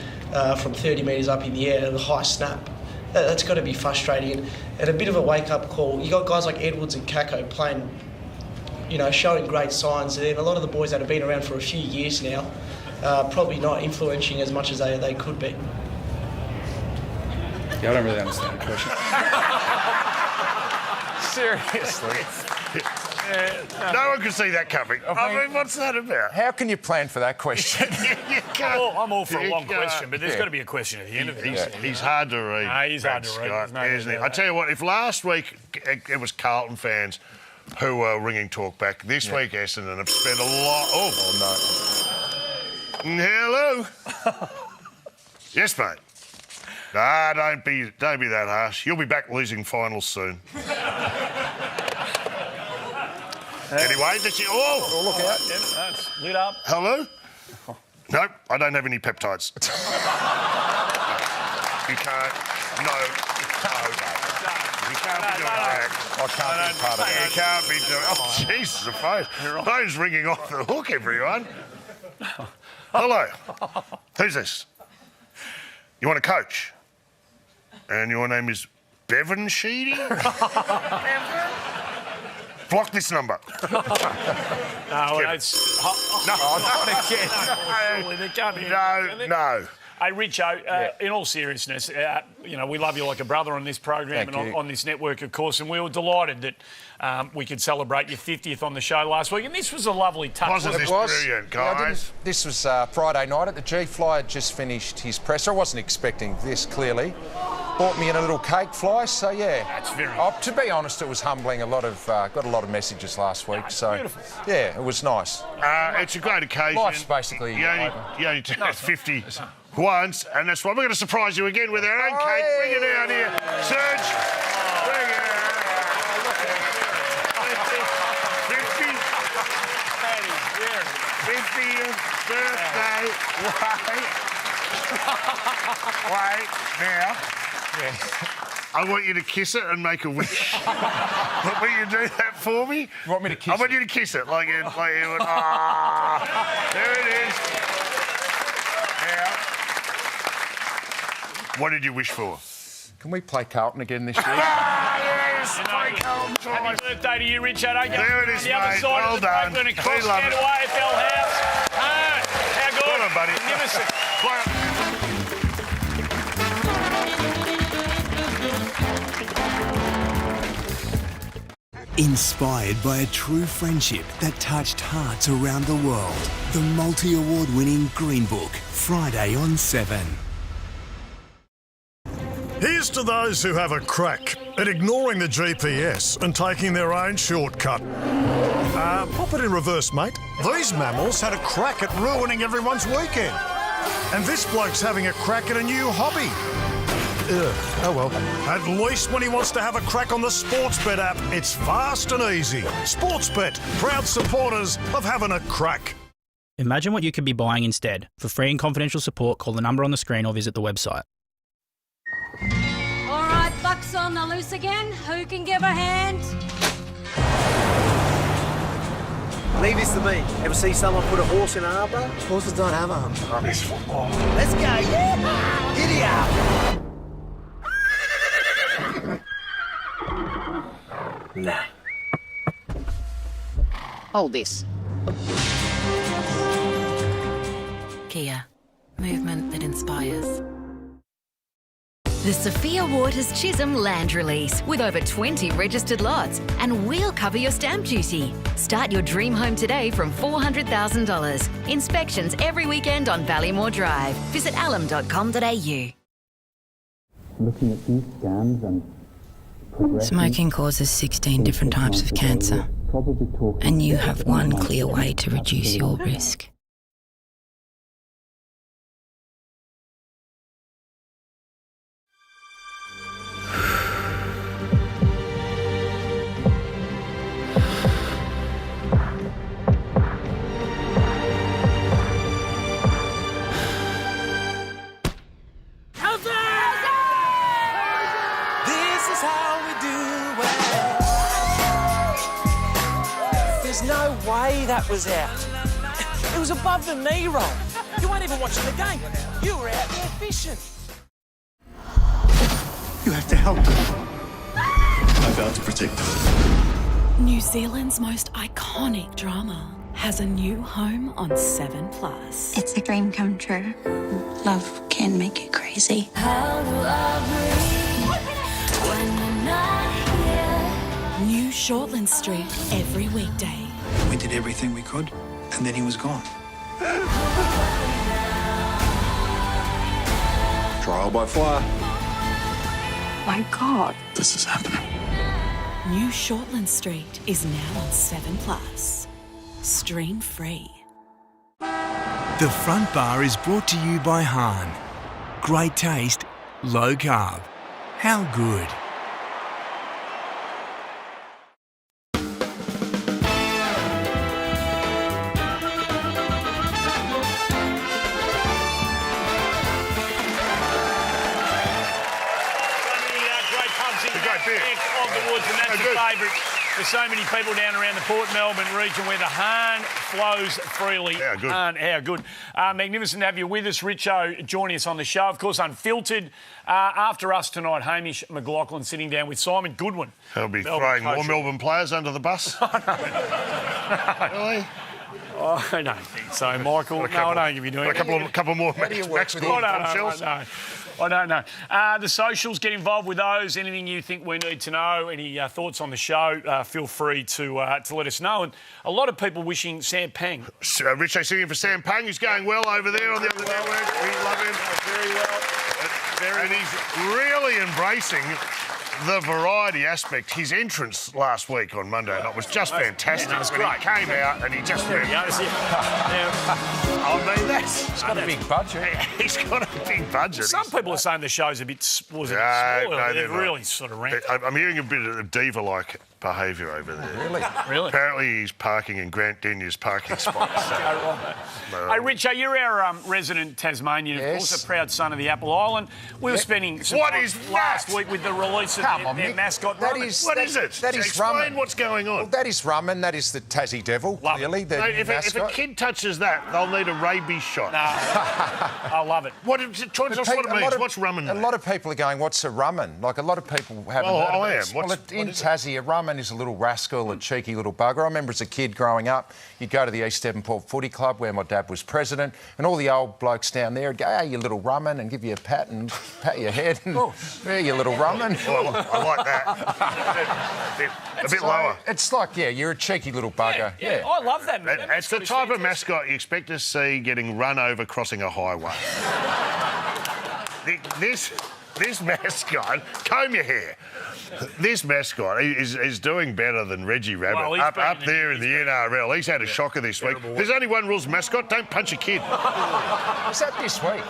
from 30 metres up in the air and a high snap. That's got to be frustrating and a bit of a wake-up call. You got guys like Edwards and Kako playing, showing great signs, and then a lot of the boys that have been around for a few years now, probably not influencing as much as they could be. Yeah, I don't really understand the question. Seriously. No one can see that coming. I mean, what's that about? How can you plan for that question? You can't. I'm all for a long question, but there's got to be a question at the end of it. He's hard to read. No, he's hard to read. Scott, isn't he? I tell you what, if last week it was Carlton fans who were ringing talk back, this week Essendon have spent a lot... Oh, no. Hello? Yes, mate. Nah, don't be that harsh. You'll be back losing finals soon. Anyway, that's it. Oh, look out. That's lit up. Hello? Nope, I don't have any peptides. You can't. No. You can't be doing that. I can't be part of that. You can't be doing... Oh, Jesus, the phone's ringing off the hook, everyone. Hello. Who's this? You want a coach? And your name is Bevan Sheedy? Bevan? Block this number. No, it's... No. Hey, Richo, in all seriousness, we love you like a brother on this program and on this network, of course, and we were delighted that we could celebrate your 50th on the show last week, and this was a lovely touch. Wasn't this brilliant, guys? This was Friday night at the G. Fly had just finished his presser. I wasn't expecting this, clearly. Bought me in a little cake fly, so yeah. That's very to be honest, it was humbling. Got a lot of messages last week, so beautiful. Yeah, it was nice. It's a great occasion. Life's basically you only turned 50 once, and that's why we're going to surprise you again with our own cake. Bring it out here, Serge. Bring it out. 50th birthday. Wait now. I want you to kiss it and make a wish. Will you do that for me? You want me to kiss it? I want you to kiss it like you would. There it is. Now, what did you wish for? Can we play Carlton again this year? Yes, play Carlton twice. Happy birthday to you, Richard. There it is, the other mate. side Well of the done. and We cross love down it. to AFL House. How good? Well done, buddy. Magnificent. Inspired by a true friendship that touched hearts around the world. The multi-award winning Green Book, Friday on 7. Here's to those who have a crack at ignoring the GPS and taking their own shortcut. Pop it in reverse, mate. These mammals had a crack at ruining everyone's weekend. And this bloke's having a crack at a new hobby. Oh well. At least when he wants to have a crack on the Sportsbet app, it's fast and easy. Sportsbet, proud supporters of having a crack. Imagine what you could be buying instead. For free and confidential support, call the number on the screen or visit the website. All right, Buck's on the loose again. Who can give a hand? Leave this to me. Ever see someone put a horse in an arbor? Horses don't have arms. Rubbish. Let's go. Yeah! Giddy up. Nah. Hold this. Kia, movement that inspires. The Sophia Waters Chisholm Land Release with over 20 registered lots, and we'll cover your stamp duty. Start your dream home today from $400,000. Inspections every weekend on Ballymore Drive. Visit alum.com.au. Looking at these scans and Smoking causes 16 different types of cancer, and you have one clear way to reduce your risk. There's no way that was out. It was above the knee roll. You weren't even watching the game. You were out there fishing. You have to help them. I vowed to protect them. New Zealand's most iconic drama has a new home on 7+. It's a dream come true. Love can make you crazy. How do I breathe when you're not here? New Shortland Street every weekday. We did everything we could, and then he was gone. Trial by fire. My God. This is happening. New Shortland Street is now on 7+. Stream free. The Front Bar is brought to you by Hahn. Great taste, low carb. How good? Of the Woods, and that's a favourite for so many people down around the Port Melbourne region where the Hahn flows freely. How good. How good. Magnificent to have you with us, Richo, joining us on the show. Of course, Unfiltered. After us tonight, Hamish McLaughlin sitting down with Simon Goodwin. He'll be throwing more Melbourne players under the bus. Really? Oh, I don't think so, Michael. I don't think you're doing it. A couple more match I don't know. The socials, get involved with those. Anything you think we need to know, any thoughts on the show, feel free to let us know. And a lot of people wishing Sam Pang. Richo singing for Sam Pang, who's going well over there on the other network. We love him. Very well. And he's really embracing the variety aspect. His entrance last week on Monday night was just fantastic. Yeah, was when great. He came out and he just went... I mean, He's got a big budget. He's got a big budget. Some people are saying the show's a bit spoiled. No, They're really sort of ramped. I'm hearing a bit of diva-like behaviour over there. Really? Apparently he's parking in Grant Denier's parking spot. Hey, Richo, you're our resident Tasmanian, of course, a proud son of the Apple Island. We were spending some time last week with the release of their mascot, What Rumman. is it? That is Explain Rumman. what's going on. Well, that is Rumman. That is the Tassie Devil, clearly. The Mate, if a kid touches that, they'll need a rabies shot. I love it. What it means? What's Rumman? A lot of people are going, what's a Rumman? Like, a lot of people haven't heard of this. Well, in Tassie, a Rumman is a little rascal, a cheeky little bugger. I remember as a kid growing up, you'd go to the East Devonport Footy Club where my dad was president, and all the old blokes down there would go, hey, you little Rumman, and give you a pat and pat your head, and there, you little Rumman. I like that. a bit lower. It's like, you're a cheeky little bugger. Yeah. I love that, man. It's the type of mascot you expect to see getting run over crossing a highway. This mascot, comb your hair. This mascot is doing better than Reggie Rabbit up there in the NRL. He's had a shocker this week. There's only one rule, mascot: don't punch a kid. Was that this week?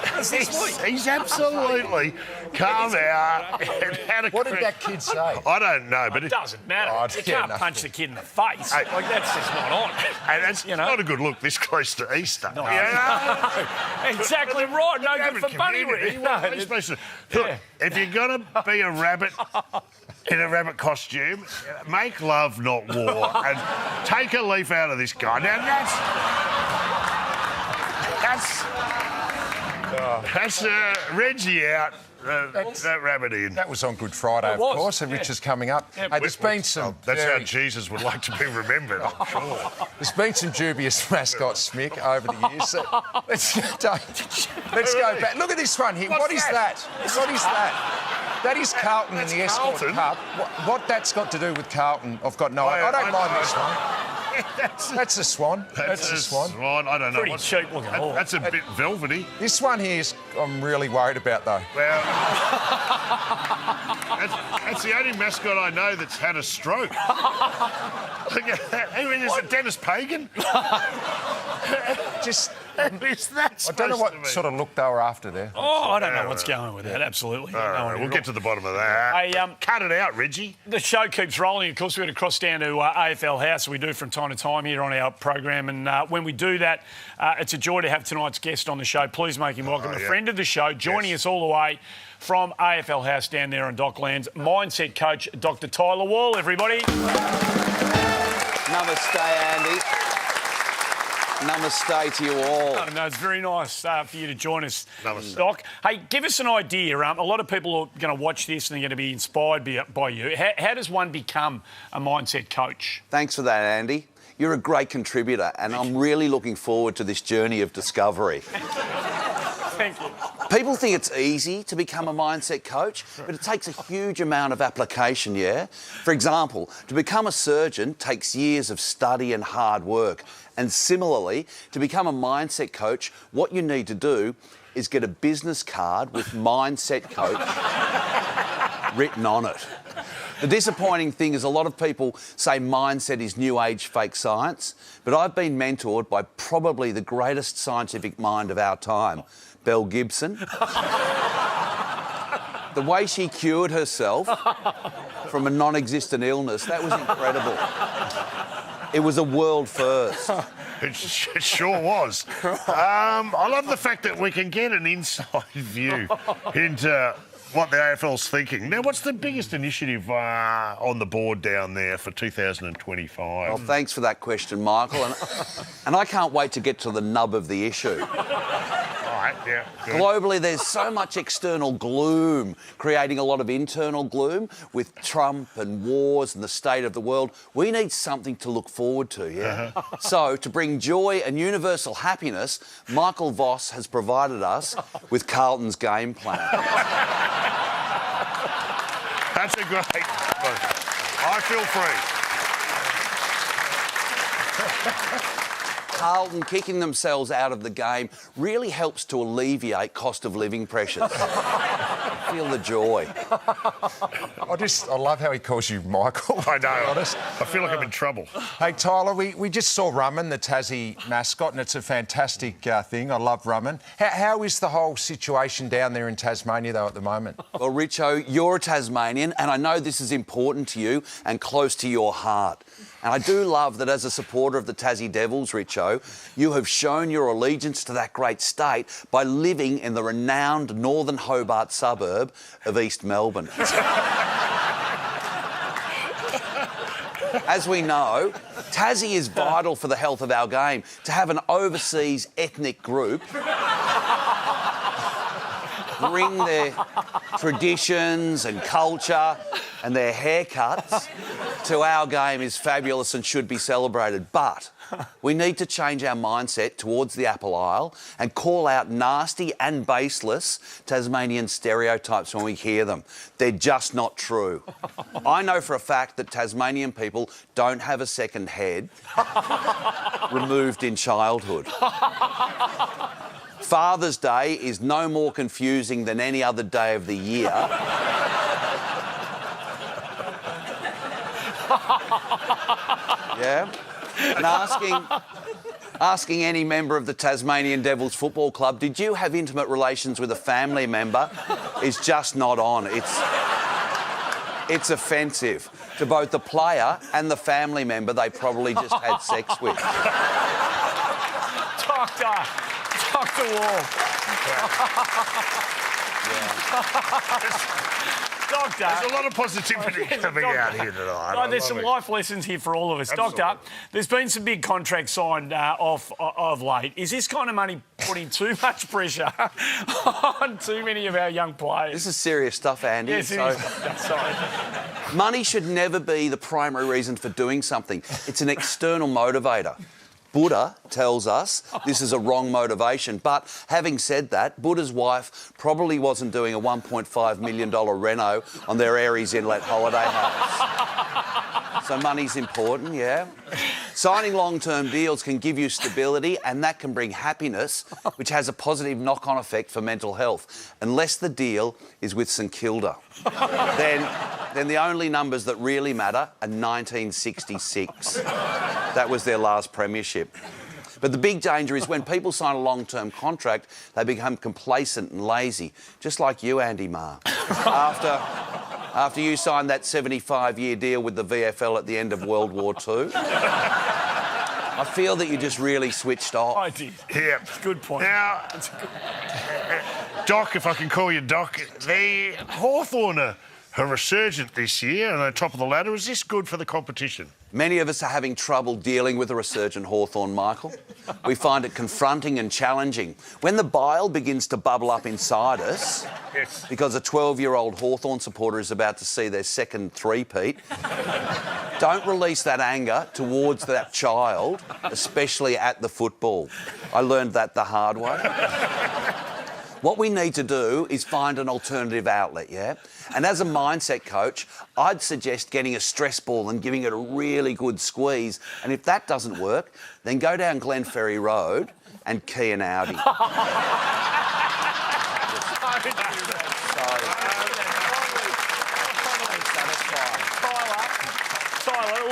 He's absolutely come out and had a... What did that kid say? I don't know, but it doesn't matter. You can't punch the kid in the face. Hey, like, that's just not on. And that's not a good look this close to Easter. No. Exactly right. No good for bunny ring. Look, if you're going to be a rabbit in a rabbit costume, make love, not war, and take a leaf out of this guy. Now, That's Reggie out. That rabbit in. That was on Good Friday, of course, and Rich is coming up. Yeah, Hey, there's been some. That's how Jesus would like to be remembered, I'm sure. There's been some dubious mascots, Mick, over the years. So let's go back. Look at this one here. What is that? What is that? That is Carlton in the Escort Cup. What that's got to do with Carlton, I've got no idea. I don't mind this one. That's a swan. That's a swan. I don't know. Pretty cheap looking. That's a bit velvety. This one here is I'm really worried about, though. Well, that's the only mascot I know that's had a stroke. Look at that. I mean, is it Dennis Pagan? Just... Is that I don't know what sort of look they were after there. Oh, I don't know what's going on with that. Absolutely. We'll get to the bottom of that. Hey, cut it out, Reggie. The show keeps rolling. Of course, we're going to cross down to AFL House. We do from time to time here on our program. And when we do that, it's a joy to have tonight's guest on the show. Please make him welcome. A friend of the show, joining us all the way from AFL House down there on Docklands, mindset coach Dr. Tyler Wall, everybody. Namaste, Andy. Namaste to you all. No, it's very nice for you to join us, Doc. Hey, give us an idea. A lot of people are going to watch this and they're going to be inspired by you. How does one become a mindset coach? Thanks for that, Andy. You're a great contributor, and I'm really looking forward to this journey of discovery. Thank you. People think it's easy to become a mindset coach, but it takes a huge amount of application, yeah? For example, to become a surgeon takes years of study and hard work. And similarly, to become a mindset coach, what you need to do is get a business card with mindset coach written on it. The disappointing thing is a lot of people say mindset is new age fake science, but I've been mentored by probably the greatest scientific mind of our time, Belle Gibson. The way she cured herself from a non-existent illness, that was incredible. It was a world first. It sure was. I love the fact that we can get an inside view into what the AFL's thinking. Now, what's the biggest initiative on the board down there for 2025? Well, thanks for that question, Michael. And I can't wait to get to the nub of the issue. Yeah, good. Globally, there's so much external gloom, creating a lot of internal gloom with Trump and wars and the state of the world. We need something to look forward to, yeah? So, to bring joy and universal happiness, Michael Voss has provided us with Carlton's game plan. That's a great... I feel free. Carlton kicking themselves out of the game really helps to alleviate cost of living pressures. Feel the joy. I love how he calls you Michael. I know. Honest. I feel like I'm in trouble. Hey, Tyler, we just saw Rumman, the Tassie mascot, and it's a fantastic thing. I love Rumman. How is the whole situation down there in Tasmania, though, at the moment? Well, Richo, you're a Tasmanian, and I know this is important to you and close to your heart. And I do love that as a supporter of the Tassie Devils, Richo, you have shown your allegiance to that great state by living in the renowned northern Hobart suburb of East Melbourne. As we know, Tassie is vital for the health of our game. To have an overseas ethnic group bring their traditions and culture and their haircuts to our game is fabulous and should be celebrated. But we need to change our mindset towards the Apple Isle and call out nasty and baseless Tasmanian stereotypes when we hear them. They're just not true. I know for a fact that Tasmanian people don't have a second head removed in childhood. Father's Day is no more confusing than any other day of the year. Yeah? And asking any member of the Tasmanian Devils Football Club, did you have intimate relations with a family member, is just not on. It's offensive to both the player and the family member they probably just had sex with. Dr. Wall. Doctor. There's a lot of positivity coming out here tonight. There's some life lessons here for all of us. Absolutely. Doctor, there's been some big contracts signed of late. Is this kind of money putting too much pressure on too many of our young players. This is serious stuff, Andy. Yes, it is. Sorry. Money should never be the primary reason for doing something. It's an external motivator. Buddha tells us this is a wrong motivation. But having said that, Buddha's wife probably wasn't doing a $1.5 million reno on their Aries Inlet holiday house. So money's important, yeah. Signing long-term deals can give you stability and that can bring happiness, which has a positive knock-on effect for mental health. Unless the deal is with St Kilda. Then the only numbers that really matter are 1966. That was their last premiership. But the big danger is when people sign a long-term contract, they become complacent and lazy, just like you, Andy Marr. After you signed that 75-year deal with the VFL at the end of World War II, I feel that you just really switched off. I did. Yeah. Good point. Now, Doc, if I can call you Doc, the Hawthorn are resurgent this year and on top of the ladder. Is this good for the competition? Many of us are having trouble dealing with a resurgent Hawthorn, Michael. We find it confronting and challenging. When the bile begins to bubble up inside us, yes, because a 12-year-old Hawthorn supporter is about to see their second three-peat, don't release that anger towards that child, especially at the football. I learned that the hard way. What we need to do is find an alternative outlet, yeah? And as a mindset coach, I'd suggest getting a stress ball and giving it a really good squeeze. And if that doesn't work, then go down Glenferrie Road and key an Audi. A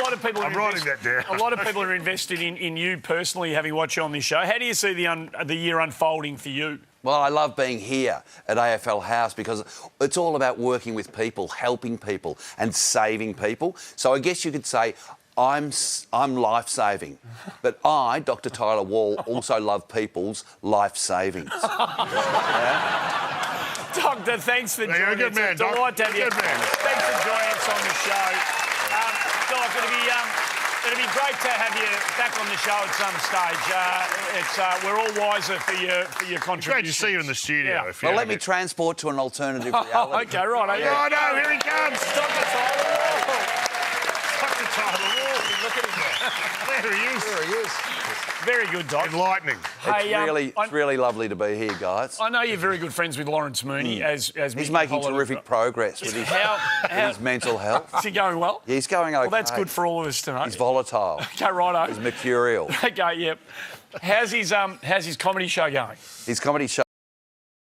lot of people I'm writing that down. A lot of people are invested in you personally, having watched you on this show. How do you see the year unfolding for you? Well, I love being here at AFL House because it's all about working with people, helping people and saving people. So I guess you could say I'm life-saving. But I, Dr Tyler Wall, also love people's life savings. Yeah? Doctor, thanks for joining us. Good man, Doc. Delight to have you. Good man. Thanks for joining us on the show. Doc, it'll be great to have you back on the show at some stage. We're all wiser for your contribution. Great to see you in the studio. Yeah. Well, let me transport to an alternative reality. Okay, right. Yeah. Oh, no, here he comes. Dr Tyler Wall. Dr Tyler Wall. Look at him there. There he is. There he is. Very good, Doc. Enlightening. It's really lovely to be here, guys. I know you're very good friends with Lawrence Mooney, as he's making terrific progress with his mental health. Is he going well? Yeah, he's going okay. Well, that's good for all of us tonight. He's volatile. Okay, righto. He's mercurial. Okay, yep. How's his comedy show going? His comedy show